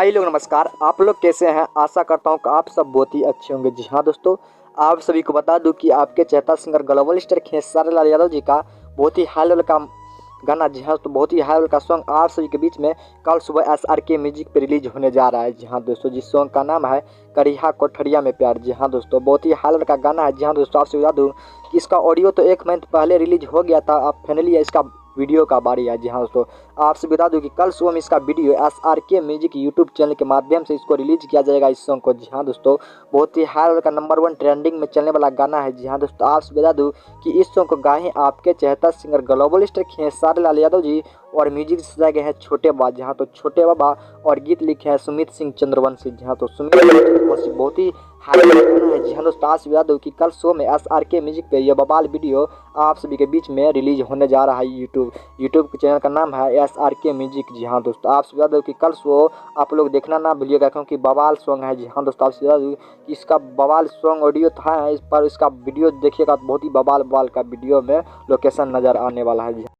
हाय लोग, नमस्कार। आप लोग कैसे हैं? आशा करता हूं कि आप सब बहुत ही अच्छे होंगे। जी हाँ दोस्तों, आप सभी को बता दूं कि आपके चहेता singer global star Khesari Lal Yadav ji का बहुत ही हाई लेवल का गाना, जी हाँ, तो बहुत ही हाई लेवल का सॉन्ग आप सभी के बीच में कल सुबह SRK म्यूजिक पे रिलीज होने जा रहा है। जी हाँ दोस्तों, जिस सॉन्ग का नाम है करिहा कोठरिया में प्यार। जी हाँ दोस्तों, बहुत ही हाई लेवल का गाना है। जी हाँ दोस्तों, आपसे बता दूँ कि इसका ऑडियो तो 1 मंथ पहले रिलीज हो गया था। अब फाइनली इसका वीडियो का बारी है। जी हाँ दोस्तों, आपसे बता दूं कि कल सुबह में इसका video SRK music YouTube channel के माध्यम से इसको रिलीज किया जाएगा, इस सॉन्ग को। जी हाँ दोस्तों, बहुत ही हाई लेवल का नंबर 1 ट्रेंडिंग में चलने वाला गाना है। जी हाँ दोस्तों, आपसे बता दूं कि इस सॉन्ग को गाए आपके चहेता singer global star Khesari Lal Yadav ji और म्यूजिक सजाए गए हैं छोटे बाबा। जी हाँ, तो छोटे बाबा और गीत लिखे हैं सुमित सिंह चंद्रवंशी। जी हाँ, तो सुमित चंद्रवंशी बहुत ही हाई लेवल गाना है। जी हाँ दोस्तों, आपसे बता दूं कि कल शो में SRK म्यूजिक पे यह बवाल वीडियो आप सभी के बीच में रिलीज होने जा रहा है। यूट्यूब के चैनल का नाम है SRK म्यूजिक। जी हाँ दोस्तों, आपसे बता दूं कि कल शो आप लोग देखना ना भूलिएगा, क्योंकि बवाल सॉन्ग है। जी हाँ दोस्तों, आपसे बता दूं कि इसका बवाल सॉन्ग ऑडियो था, इस पर इसका वीडियो देखिएगा तो बहुत ही बवाल का वीडियो में लोकेशन नज़र आने वाला है। जी